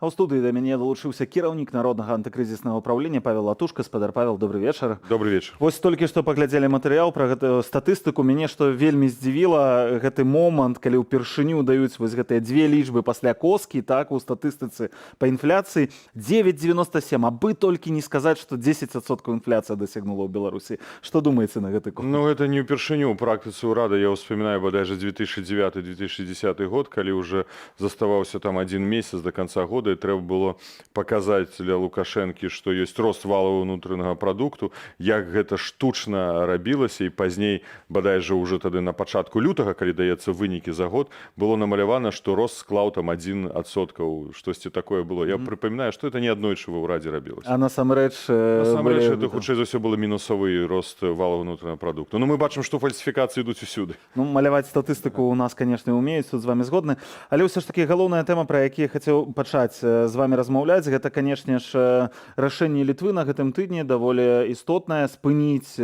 А ў студыі да мяне далучыўся кіраўнік народнага антыкрызіснага ўпраўлення Павел Латуш. Спадар Павел, добрый вечар. Добрый вечер. Вось толькі што паглядзелі матэрыял пра гэтую статыстыку. Мяне што вельмі здзівіла гэты момант, калі ўпершыню даюць вось гэтыя дзве лічбы пасля коскі, так, у статыстыцы па інфляцыі 9,97, абы толькі не сказаць, што 10% інфляцыя дасягнула ў Беларусі. Што думаеце на гэты конт? Ну, это не ўпершыню ў практыцы ўрада. Я ўспамінаю, бадай жа 2009-2010 год, калі ўжо заставаўся там один месяц до конца года, і трэба было паказаць для Лукашэнкі, што ёсць рост валового ўнутранага прадукту, як гэта штучна рабілася, і пазней, бадай жа ўжо тады на пачатку лютага, калі даецца вынікі за год, было намалявана, што рост склаў там 1%, штосьці такое было. Я прыпамінаю, што это не аднойчы ва ўрадзе рабілася. А насамрэч это хутчэй за ўсё было мінусовы рост валового ўнутранага прадукту. Ну, мы бачым, што фальсіфікацыі ідуць усюды. Ну, маляваць статыстыку у нас, конечно, умеюць, тут з вами згодны. Але ўсё ж таки галоўная тэма, пра які я хацеў пачаць з вами размаўляць, гэта, канешне ж, рашэнне Літвы на гэтым тыдні даволі істотнае спыніць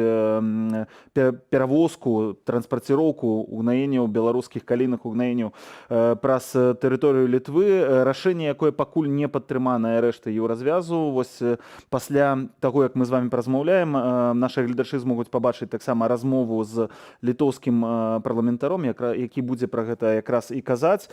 перавозку, транспарціроўку угнаенняў беларускіх калійных угнаенняў праз тэрыторыю Літвы. Рашэнне, якое пакуль не падтрыманае рэштай еўразвязу. Вось пасля таго, як мы з вами празмаўляем, нашы гледачы змогуць пабачыць таксама размову з літоўскім парламентаром, які будзе пра гэта якраз і казаць.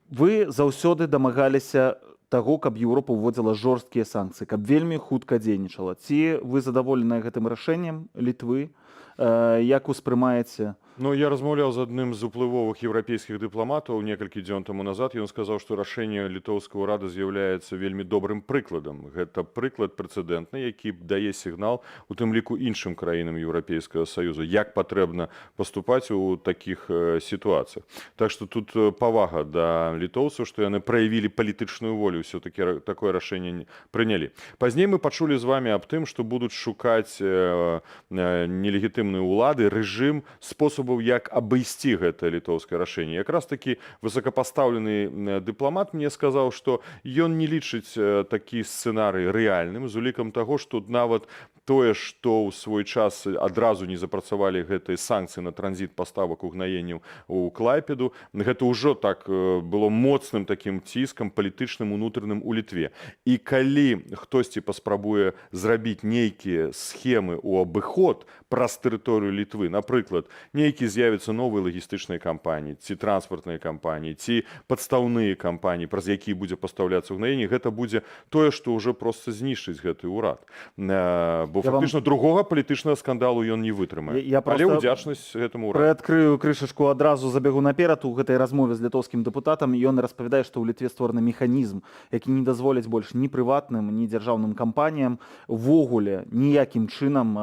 Вы заўсёды дамагаліся таго, каб Еўропа ўводзіла жорсткія санкцыі, каб вельмі хутка дзейнічала. Ці вы задаволеныя гэтым рашэннем Літвы? Як успрымаеце? Ну, я размаўляў з адным з уплывовых еўрапейскіх дыпламатаў некалькі дзён таму назад, і ён сказаў, што рашэнне літоўскага ўрада з'яўляецца вельмі добрым прыкладам. Гэта прыклад прэцэдэнтны, які дае сігнал, у тым ліку іншым краінам Еўрапейскага Саюзу, як патрэбна паступаць у такіх сітуацыях. Так што тут павага да літоўцаў, што яны праявілі палітычную волю, ўсё-такі такое рашэнне прынялі. Пазней мы пачулі з вами аб тым, што будуць шукаць нелегітымныя ўлады, рэжым, спосаб як абысці гэта літоўскае рашэнне. Якраз такі высокапастаўлены дыпламат мне сказаў, што ён не лічыць такі сцэнарый рэальным, з улікам таго, што нават тое, што ў свой час адразу не запрацавалі гэтыя санкцыі на транзіт паставак угнаенняў у Клайпеду, гэта ўжо так было моцным такім ціскам палітычным унутраным у Літве. І калі хтосьці паспрабуе зрабіць нейкія схемы ў абыход праз тэрыторыю Літвы, напрыклад, нейкі з'явяцца новыя лагістычныя кампаніі, ці транспартныя кампаніі, ці падстаўныя кампаніі, праз якія будзе пастаўляцца угнаенне, гэта будзе тое, што ўжо проста знішчыць гэты ўрад. Бо фактычна другога палітычнага скандалу ён не вытрымае. Але ўдзячнасць гэтаму ўраду. Прыадкрыю крышачку адразу, забегу наперад. У гэтай размове з літоўскім дэпутатам ён распавядае, што ў Літве створаны механізм, які не дазволіць больш ні прыватным, ні дзяржаўным кампаніям увогуле ніякім чынам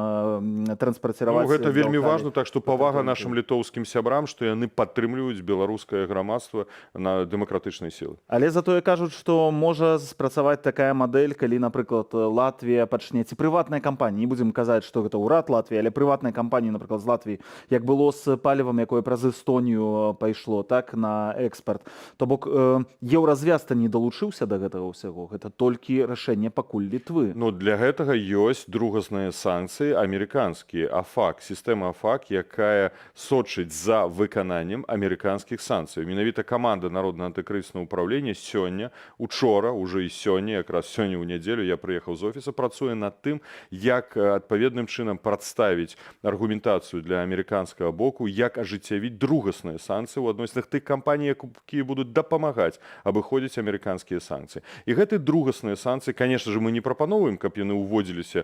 транспарціраваць. Гэта вельмі важна, так што павага нашым літоўскім сябрам, што яны падтрымліваюць беларускае грамадства на дэмакратычнай сілы. Але затое кажуць, што можа спрацаваць такая мадэль, калі, напрыклад, Латвія пачне, ці прыватная кампанія, не будзем казаць, што гэта ўрад Латвіі, але прыватная кампанія, напрыклад, з Латвіі, як было з палівам, якое праз Эстонію пайшло, так, на экспарт. То бок еўразвяз-то не далучыўся да гэтага ўсяго. Гэта толькі рашэнне пакуль Літвы. Ну, для гэтага ёсць другасныя санкцыі амерыканскія, АФАК, сістэма АФАК, якая сочыць за выкананнем амерыканскіх санкцый. Менавіта каманда народнага антыкрызіснага ўпраўлення сёння, учора, уже і сёння, якраз сёння ў нядзелю я прыехаў з офіса, працуе над тым, як адпаведным чынам прадставіць аргументацыю для амерыканскага боку, як ажыццявіць другасныя санкцыі ў адносінах тых кампаній, якія будуць дапамагаць абыходзіць амерыканскія санкцыі. І гэты другасныя санкцыі, конечно же, мы не прапаноўваем, каб яны ўводзіліся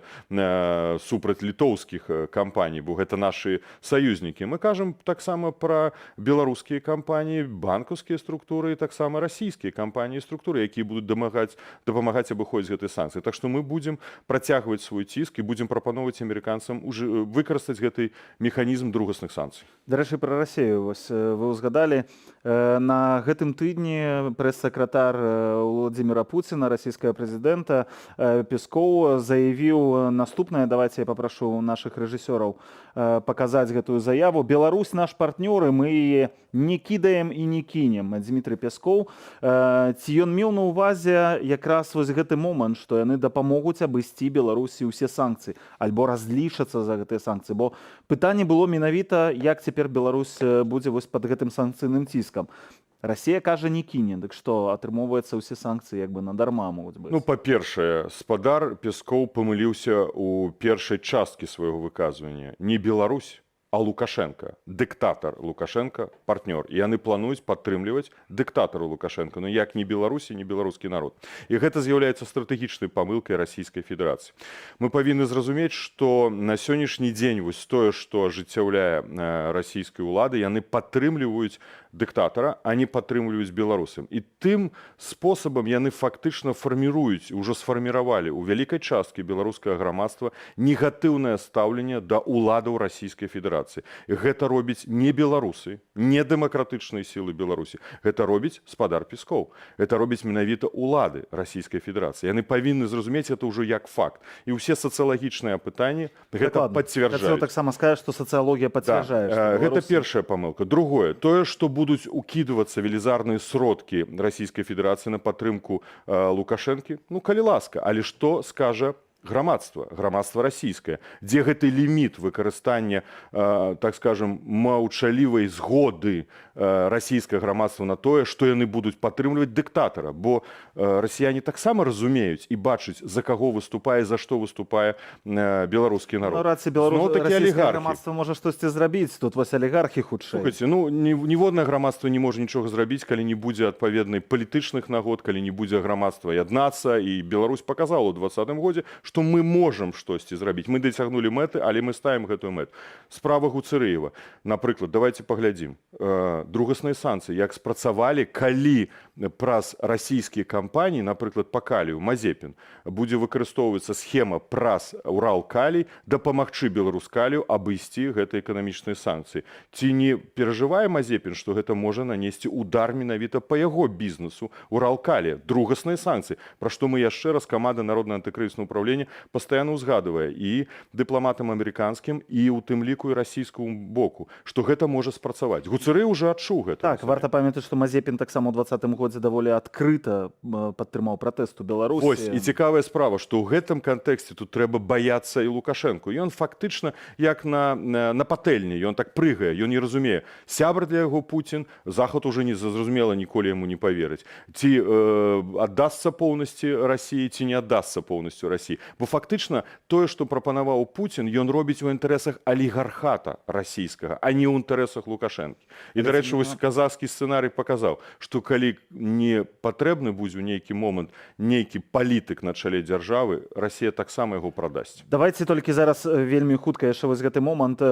супраць літоўскіх кампаній, бо гэта нашы саюзнікі. Мы кажам таксама пра беларускія кампаніі, банкаўскія структуры і таксама расійскія кампаніі і структуры, якія будуць дапамагаць абыходзіць гэтыя санкцыі. Так што мы будзем працягваць свой ціск і будзем прапаноўваць амерыканцам выкарыстаць гэты механізм другасных санкцый. Дарэчы, пра Расію вы ўзгадалі. На гэтым тыдні прэс-сакратар Владзіміра Пуціна, расійскага прэзідэнта, Пескоў заявіў наступнае. Давайте я папрашу нашых рэжысёраў паказаць гэтую заяву. Беларусь наш партнёр, і мы яе не кідаем і не кінем. Дмітрый Пескоў. Ці ён меў на ўвазе якраз вось гэты момант, што яны дапамогуць абысці Беларусі ўсе санкцыі, альбо разлічацца за гэтыя санкцыі? Бо пытанне было менавіта, як цяпер Беларусь будзе вось пад гэтым санкцыйным ціскам. Расія кажа не кіне, дык што атрымоўваецца ўсе санкцыі як бы надарма могуць быць. Ну, па-першае, спадар Пескоў памыліўся ў першай часткі свайго выказвання. Не Беларусь, а Лукашенко, дыктатар Лукашенко, партнёр. І яны плануюць падтрымліваць дыктатару Лукашенко, ну як ні Беларусі, ні беларускі народ. І гэта з'яўляецца стратэгічнай памылкай Расійскай Федэрацыі. Мы павінны зразумець, што на сённяшні дзень вось тое, што ажыццяўляе расійскай улады, яны падтрымліваюць дыктатара, а не падтрымліваюць беларусам. І тым спосабам яны фактычна фарміруюць, ужо сфарміравалі ў вялікай часткі беларускага грамадства негатыўнае стаўленне да ўладаў Расійскай Федэрацыі. Гэта робіць не беларусы, не дэмакратычныя сілы Беларусі. Гэта робіць спадар Пескоў. Гэта робіць менавіта ўлады Расійскай Федэрацыі. Яны павінны зразумець гэта ўжо як факт. І ўсе сацыялагічныя пытанні гэта пацвярджаюць. Хацеў таксама сказаць, што сацыялогія пацвярджае. Да. Гэта першая памылка. Другое, тое, што будуць укідвацца велізарныя сродкі Расійскай Федэрацыі на падтрымку Лукашэнкі, ну, калі ласка, але што скажа грамадства расійскае, дзе гэты ліміт выкарыстання, так скажем, маўчалівай згоды расійскага грамадства на тое, што яны будуць падтрымліваць дыктатара, бо расіяне таксама разумеюць і бачаць, за каго выступае, за што выступае беларускі народ. Ну, расійскае грамадства можа штосьці зрабіць, тут вось алігархі хутчэй. Слухайце, ну, ніводнае грамадства не можа нічога зрабіць, калі не будзе адпаведнай палітычных нагод, калі не будзе грамадства яднацца, і Беларусь паказала ў 2020 годзе, што мы можам штосьці зрабіць. Мы дасягнулі мэты, але мы ставім гэтую мэту. Справа Гуцэрэева. Напрыклад, давайте паглядзім. Другасныя санкцыі, як спрацавалі, калі праз расійскія кампаніі, напрыклад, па калію, Мазепін, будзе выкарыстоўвацца схема праз Уралкалій, дапамагчы Беларускалію абысці гэтыя эканамічныя санкцыі. Ці не перажывае Мазепін, што гэта можа нанесці удар менавіта па яго бізнесу Уралкалія? Другасныя санкцыі, пра што мы яшчэ раз каманда Народнага антыкрызіснага ўправлення пастаянна ўзгадвае і дыпламатам амерыканскім, і ў тым ліку і расійскому боку, што гэта можа спрацаваць. Гуцэрэй уже адчуў гэта. Так, варта памятаць, што Мазепін таксама ў 2020 годзе даволі адкрыта падтрымаў пратэст у Беларусі. Вось, і цікавая справа, што ў гэтым кантэксце тут трэба баяцца і Лукашэнку. Ён фактычна як на патэльні, ён так прыгае, ён не разумее. Сябр для яго Пуцін, Захад уже не зразумела ніколі яму не паверыць. Ці аддасца поўнасці Расіі, ці не аддасца поўнасцю Расіі. Бо фактычна тое, што прапанаваў Пуцін, ён робіць у інтарэсах алігархата расійскага, а не ў інтарэсах Лукашэнкі. І, дарэчы, вось казахскі сцэнарый паказаў, што калі не патрэбны будзе ў нейкі момант нейкі палітык на чале дзяржавы, Расія таксама яго прадасць. Давайте толькі зараз вельмі хутка яшчэ вось гэты момант.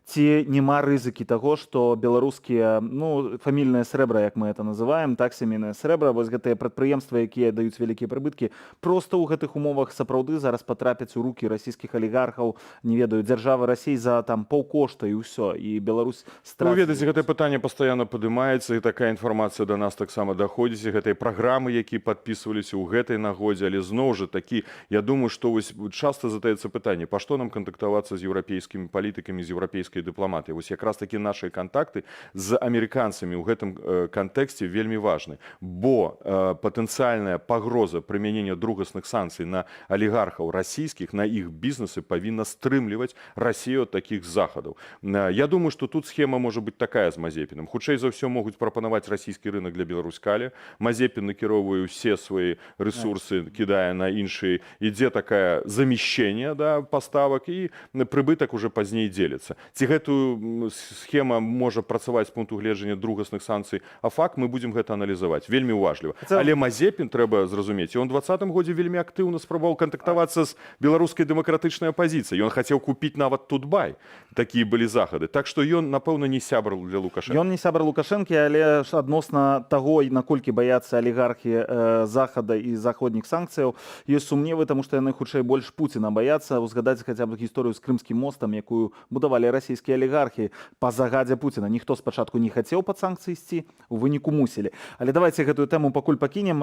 Ці няма рызыкі таго, што беларускія, ну, фамільныя срэбра, як мы это называем, так, сямейныя срэбра, вось гэтыя прадпрыемствы, якія даюць вялікія прыбыткі, проста ў гэтых умовах сапраўды зараз патрапяць у рукі расійскіх алігархаў, не ведаю, дзяржавы Расіі за там паўкошта і ўсё, і Беларусь страціць. Ну, ведаеце, гэтае пытанне пастаянна падымаецца, і такая інфармацыя да нас таксама даходзіць, і гэтыя праграмы, якія падпісваліся ў гэтай нагодзе, але зноў жа такі, я думаю, што вось часта задаецца пытанне, па што нам кантактавацца з еўрапейскімі палітыкамі, з еўрапейскай дыпламатыяй. Вось якраз такі нашы кантакты з амерыканцамі ў гэтым кантэксце вельмі важны, бо патэнцыяльная пагроза прымянення другасных санкцый на алігархаў расійскіх, на іх бізнесы павінна стрымліваць Расію ад такіх захадаў. Я думаю, што тут схема можа быць такая з Мазепінам. Хутчэй за ўсё могуць прапанаваць расійскі рынок для Беларускалі. Мазепін накіроўвае ўсе свае рэсурсы, кідае на іншыя, ідзе такая замяшчэнне, да, паставак, і прыбытак уже пазней дзеліцца. Ці гэтую схема можа працаваць з пункту гледжання другасных санкцый, а факт мы будзем гэта аналізаваць вельмі уважліва. Але Мазепін, трэба зразумець, ён у 2020 годзе вельмі актыўна спрабаваў кантактавацца з беларускай дэмакратычнай апазіцыяй. Ён хацеў купіць нават Тутбай. Такія былі захады. Так што ён, напэўна, не сябр для Лукашэнкі. Ён не сябр Лукашэнкі, але адносна таго, наколькі баяцца алігархі Захада і заходніх санкцыяў, ёсць сумневы, таму што яны хутчэй больш Пуціна баяцца. Узгадаць хаця б гісторыю з крымскім мостам, якую будавалі расійскія алігархі па загадзе Пуціна. Ніхто спачатку не хацеў пад санкцыі ісці, у выніку мусілі. Але давайте гэтую тэму пакуль пакінем.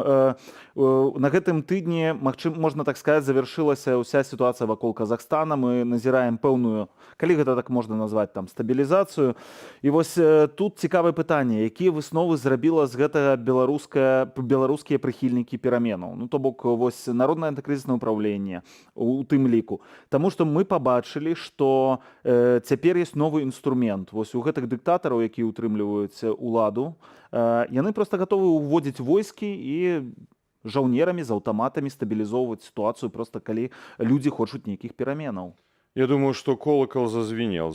На гэтым тыдні, можна так сказаць, завяршылася ўся сітуацыя вакол Казахстана. Мы назіраем пэўную, калі гэта так можна назваць, там, стабілізацыю. І вось тут цікавае пытанне, якія высновы зрабіла з гэтага беларускія прыхільнікі пераменаў, ну то бок вось народнае антыкрызіснае ўпраўленне у тым ліку, Таму што мы пабачылі, што цяпер ёсць новы інструмент. Вось у гэтых дыктатараў, якія ўтрымліваюць уладу, яны проста гатовы ўводзіць войскі і жаўнерамі з аўтаматамі стабілізоўваць сітуацыю проста калі людзі хочуць нейкіх пераменаў. Я думаю, что колокол зазвенел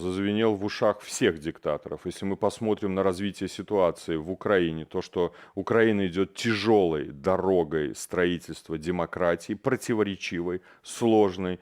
в ушах всех диктаторов. Если мы посмотрим на развитие ситуации в Украине, то, что Украина идет тяжелой дорогой строительства демократии, противоречивой, сложной,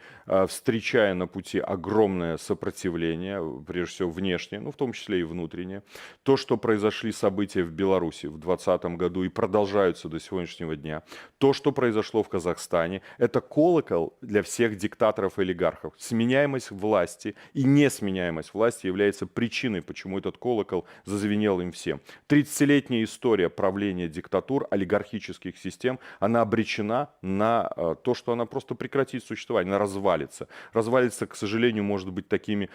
встречая на пути огромное сопротивление, прежде всего внешнее, ну в том числе и внутреннее. То, что произошли события в Беларуси в 2020 году и продолжаются до сегодняшнего дня, то, что произошло в Казахстане, это колокол для всех диктаторов и олигархов. Сменяемость власти и несменяемость власти является причиной, почему этот колокол зазвенел им всем. 30-летняя история правления диктатур, олигархических систем, она обречена на то, что она просто прекратит существование, она развалится. Развалится, к сожалению, может быть такими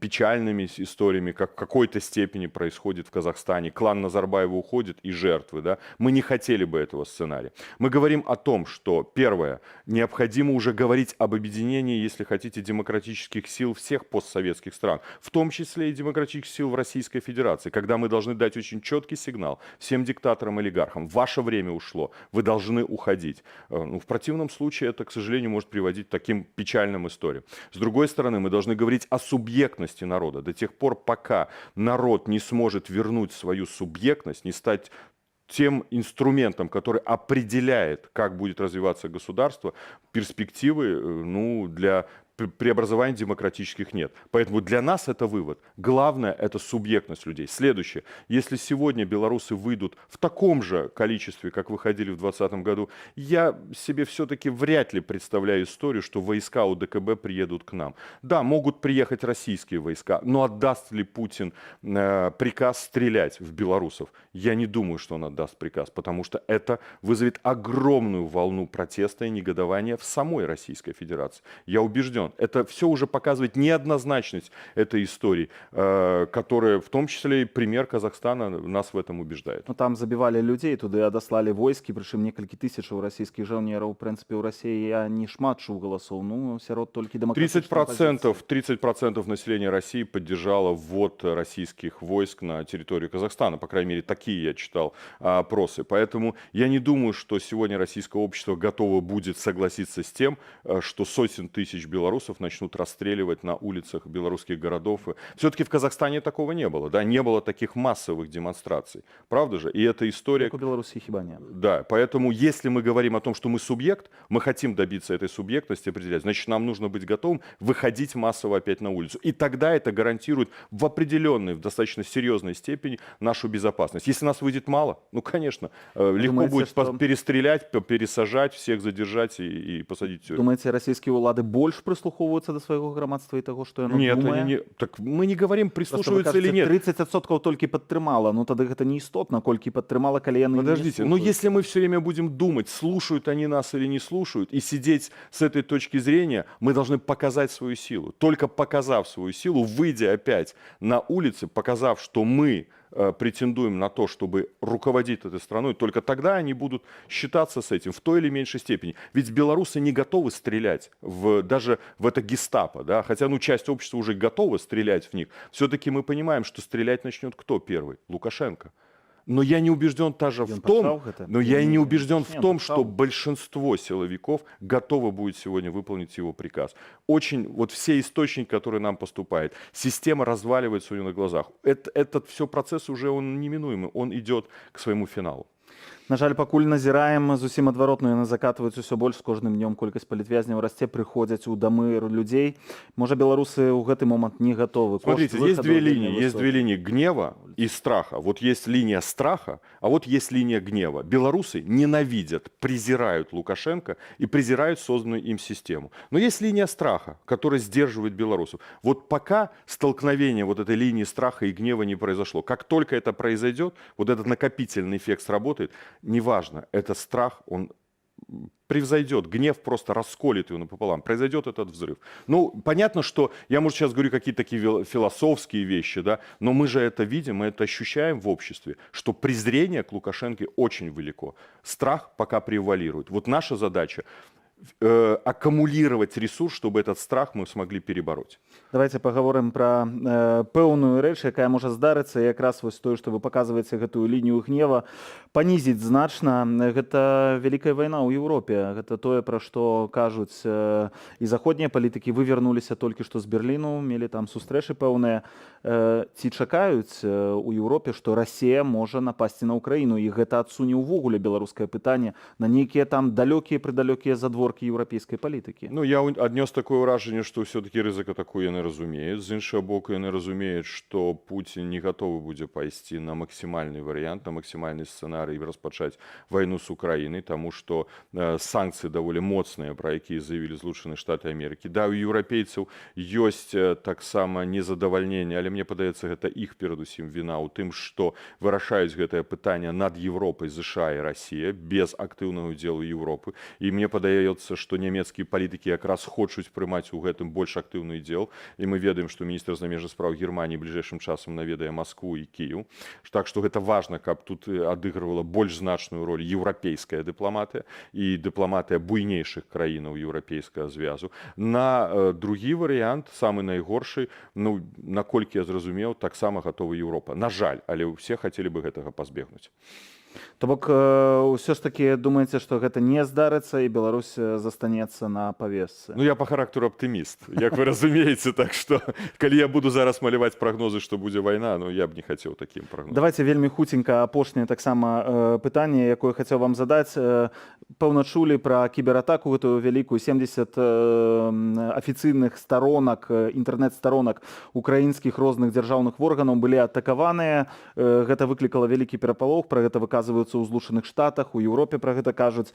печальными историями, как в какой-то степени происходит в Казахстане. Клан Назарбаева уходит и жертвы. Да? Мы не хотели бы этого сценария. Мы говорим о том, что, первое, необходимо уже говорить об объединении, если хотите, демократических сил всех постсоветских стран, в том числе и демократических сил в Российской Федерации, когда мы должны дать очень четкий сигнал всем диктаторам и олигархам: ваше время ушло, вы должны уходить. В противном случае это, к сожалению, может приводить к таким печальным историям. С другой стороны, мы должны говорить о субъектности народа. До тех пор, пока народ не сможет вернуть свою субъектность, не стать тем инструментом, который определяет, как будет развиваться государство, перспективы для преобразований демократических нет. Поэтому для нас это вывод. Главное – это субъектность людей. Следующее. Если сегодня белорусы выйдут в таком же количестве, как выходили в 2020 году, я себе все-таки вряд ли представляю историю, что войска УДКБ приедут к нам. Да, могут приехать российские войска, но отдаст ли Путин приказ стрелять в белорусов? Я не думаю, что он отдаст приказ, потому что это вызовет огромную волну протеста и негодования в самой Российской Федерации. Я убежден. Это все уже показывает неоднозначность этой истории, которая, в том числе и пример Казахстана, нас в этом убеждает. Ну, там забивали людей, туды адаслалі войскі, прычым некалькі тысячаў расійскіх жаўнераў. У прынцыпе, ў Расіі я не шмат чуў галасоў, ну, сярод толькі дэмакратычнай апазіцыі. 30% населения России поддержало ввод российских войск на территорию Казахстана. По крайней мере, такие я читал опросы. Поэтому я не думаю, что сегодня российское общество готово будет согласиться с тем, что сотен тысяч белорусов начнут расстреливать на улицах белорусских городов. Все-таки в Казахстане такого не было, да, не было таких массовых демонстраций, правда же? И эта история... Как у Беларуси хиба нет. Да, поэтому если мы говорим о том, что мы субъект, мы хотим добиться этой субъектности, определять, значит, нам нужно быть готовым выходить массово опять на улицу. И тогда это гарантирует в определенной, в достаточно серьезной степени нашу безопасность. Если нас выйдет мало, ну, конечно, легко будет что... перестрелять, пересажать, всех задержать и посадить в тюрьму. Думаете, российские улады больше прислуховываются до своего громадства и того, что оно нет, думае? Они не... Так мы не говорим, прислушиваются кажется, или нет. 30% только подтрымала, ну тогда это не истотно, кольки подтрымала, коли яны Подождите, но если мы все время будем думать, слушают они нас или не слушают, и сидеть с этой точки зрения, мы должны показать свою силу. Только показав свою силу, выйдя опять на улицы, показав, что мы претендуем на то, чтобы руководить этой страной, только тогда они будут считаться с этим в той или меньшей степени. Ведь белорусы не готовы стрелять даже в это гестапо, да? Хотя часть общества уже готова стрелять в них. Все-таки мы понимаем, что стрелять начнет кто первый? Лукашенко. Но я не убежден даже в том, что большинство силовиков готово будет сегодня выполнить его приказ. Вот все источники, которые нам поступают, система разваливается у него на глазах. Этот все процесс уже он неминуемый, он идет к своему финалу. На жаль, пакуль назіраем зусім адваротна, яны закатваюць усё больш з кожным днём, колькасць палітвязняў расце, прыходзяць у дамы людзей. Можа, беларусы ў гэты момант не готовы. Смотрите, есть две линии гнева и страха. Вот есть линия страха, а вот есть линия гнева. Белорусы ненавидят, презирают Лукашенко и презирают созданную им систему. Но есть линия страха, которая сдерживает белорусов. Вот пока столкновение вот этой линии страха и гнева не произошло, как только это произойдет, вот этот накопительный эффект сработает, неважно, это страх, он превзойдет, гнев просто расколет его напополам, произойдет этот взрыв. Ну, понятно, что я, может, сейчас говорю какие-то такие философские вещи, да, но мы же это видим, мы это ощущаем в обществе, что презрение к Лукашенко очень велико, страх пока превалирует. Вот наша задача аккумулировать ресурс, чтобы этот страх мы смогли перебороть. Давайте паговорым пра пэўную рэч, якая можа здарыцца, і якраз вось тое, што вы паказваеце гэтую лінію гнева, панізіць значна. Гэта вялікая вайна ў Еўропе. Гэта тое, пра што кажуць і заходнія палітыкі. Вы вярнуліся толькі што з Берліну, мелі там сустрэчы пэўныя. Ці чакаюць у Еўропе, што Расія можа напасці на Ўкраіну, і гэта адсуне ўвогуле беларускае пытанне на нейкія там далёкія задворкі еўрапейскай палітыкі? Ну, я аднёс такое ўражанне, што ўсё-такі рызыка такую яны разумеюць. З іншага боку, яны разумеюць, што Пуцін не гатовы будзе пайсці на максімальны варыянт, на максімальны сцэнарый і распачаць вайну з Украінай, таму што санкцыі даволі моцныя, пра якія заявілі Злучаныя Штаты Амерыкі. Да, у еўрапейцаў ёсць таксама незадавальненне, але мне падаецца, гэта іх перадусім віна ў тым, што вырашаюць гэтае пытанне над Еўропай, ЗША і Расія без актыўнага ўдзелу Еўропы. І мне падаецца, што нямецкія палітыкі якраз хочуць прымаць у гэтым больш актыўны удзел. І мы ведаем, што міністр замежных спраў Германії бліжэйшым часам наведае Маскву і Кіеў. Так што гэта важна, каб тут адыгрывала больш значную роль еўрапейская дыпламатыя і дыпламатыя буйнейшых краінаў еўрапейскага звязу. На другі варыянт, самы найгоршы, ну, наколькі я зразумеў, таксама гатова Еўропа. На жаль, але ўсе хацелі бы гэтага пазбегнуць. То бок ўсё ж такі думаеце, што гэта не здарыцца і Беларусь застанецца на павесцы? Ну, я па характару аптыміст, як вы разумееце, так што калі я буду зараз маляваць прагнозы, што будзе вайна, ну я б не хацеў такім прагнозам. Давайте вельмі хуценька апошняе таксама пытанне, якое хацеў вам задаць. Пэўна чулі пра кібератаку гэтую вялікую, 70 афіцыйных сторонак, інтэрнэт-сторонак украінскіх розных дзяржаўных органаў былі атакаваныя. Гэта выклікала вялікі перапалох, пра гэта выказваюцца ў Злучаных Штатах, у Еўропе пра гэта кажуць.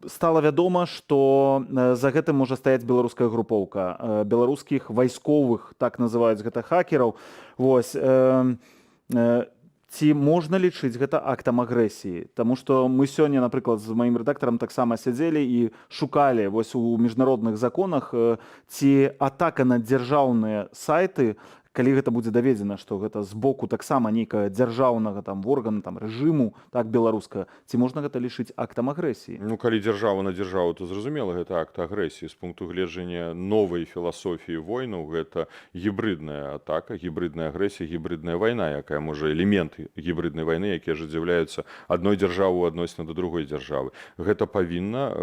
Стала вядома, што за гэтым можа стаяць беларуская групоўка беларускіх вайсковых, так называюць гэта хакераў. Вось. Ці можна лічыць гэта актам агрэсіі? Таму што мы сёння, напрыклад, з маім рэдактарам таксама сядзелі і шукалі вось у міжнародных законах, ці атака на дзяржаўныя сайты, калі гэта будзе даведзена, што гэта з боку таксама нейкага дзяржаўнага там органа, там рэжыму, так беларускага, ці можна гэта лічыць актам агрэсіі? Ну, калі дзяржава на дзяржаву, то зразумела, гэта акт агрэсіі. З пункту гледжання новай філасофіі войнаў, гэта гібридная атака, гібридная агрэсія, гібридная вайна, якая можа элементы гібриднай вайны, якія ажыццяўляюцца адной дзяржавы адносна да другой дзяржавы. Гэта павінна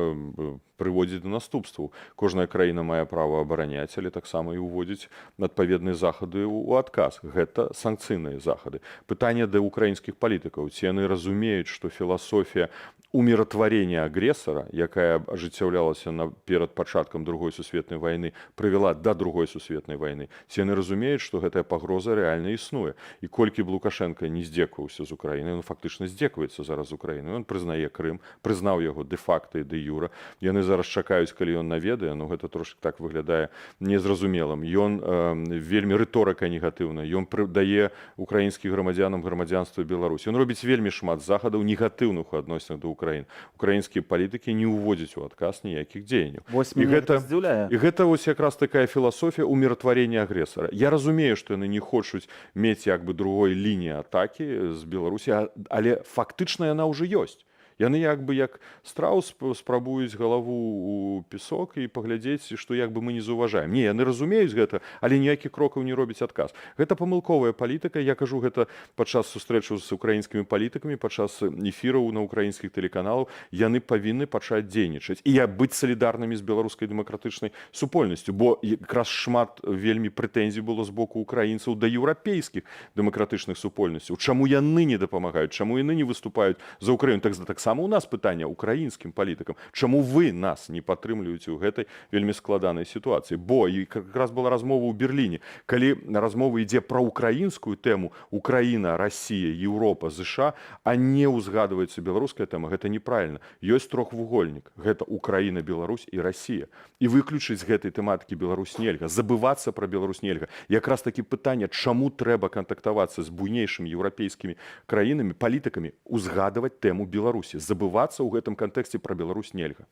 прыводзіць да наступстваў. Кожная краіна мае права абараняць, але таксама і ўводзіць адпаведныя захады ў адказ. Гэта санкцыйныя захады. Пытанне да украінскіх палітыкаў. Ці яны разумеюць, што філасофія умиротворения агрессора, якая ажыццяўлялася перад пачаткам другой сусветнай вайны, прывяла да другой сусветнай вайны. Ці яны разумеюць, што гэтая пагроза рэальна існуе. І колькі б Лукашенко не здзекаваўся з Украінай, ён фактычна здзекаваецца зараз з Украінай. Ён прызнае Крым, прызнаў яго дэ-факта і дэ-юра. Яны зараз чакаюць, калі ён наведае, но гэта трошки так выглядае незразумелым. Ён вельмі рыторыка негатыўная. Ён дае украінскім грамадзянам грамадзянства Беларусі. Ён робіць вельмі шмат захадаў негатыўных у адносінах да Украіны. Украінскія палітыкі не ўводзяць у адказ ніякіх дзеянняў. І гэта вось якраз такая філасофія умиротворения агрэсара. Я разумею, што яны не хочуць мець як бы другой лініі атакі з Беларусі, але фактычна яна ўжо ёсць. Яны як бы як страус спрабуюць галаву ў песок і паглядзець, што як бы мы не заўважаем. Не, яны разумеюць гэта, але ніякіх крокаў не робяць адказ. Гэта памылковая палітыка. Я кажу гэта падчас сустрэчаў з украінскімі палітыкамі, падчас эфіраў на украінскіх тэлеканалаў. Яны павінны пачаць дзейнічаць і быць салідарнымі з беларускай дэмакратычнай супольнасцю, бо якраз шмат вельмі прэтэнзій было з боку украінцаў да еўрапейскіх дэмакратычных супольнасцяў. Чаму яны не дапамагаюць, чаму яны не выступаюць за Украіну? Таксама у нас пытанне украінскім палітыкам. Чаму вы нас не падтрымліваеце ў гэтай вельмі складанай сітуацыі? Бо якраз была размова ў Берліне. Калі размова ідзе пра украінскую тэму, Украіна, Расія, Еўропа, ЗША, а не ўзгадваецца беларуская тэма, гэта неправільна. Ёсць трохвугольнік. Гэта Украіна, Беларусь і Расія. І выключыць з гэтай тэматыкі Беларусь нельга. Забывацца пра Беларусь нельга. Якраз такі пытанне, чаму трэба кантактавацца з буйнейшымі еўрапейскімі краінамі, палітыкамі, узгадваць тэму Беларусі. кантэксце. Забывацца ў гэтым кантэксце пра Беларусь нельга.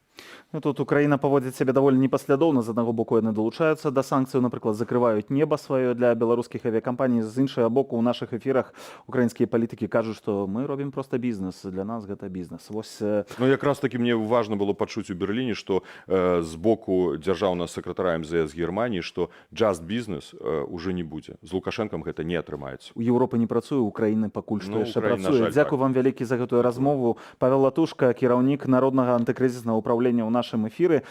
Ну, тут Украіна паводзіць сябе даволі непаслядоўна. З аднаго боку яны далучаюцца да санкцыяў, напрыклад, закрываюць неба сваё для беларускіх авіякампаній. З іншага боку, у нашых эфірах украінскія палітыкі кажуць, што мы робім проста бізнес, для нас гэта бізнес. Вось Ну, якраз таки мне важна было пачуць у Берліне, што з боку дзяржаўнага сакратара МЗС Германії, што just бізнес уже не будзе. З Лукашэнкам гэта не атрымаецца. у Еўропы не працуе, у Украіны пакуль што Ну, яшчэ Украіна, працуе. жаль, Дзякую так. вам вялікі за гэтую размову. Павел Латушка, кіраўнік народнага антыкрызіснага ўпраўлення ў нашым эфіры.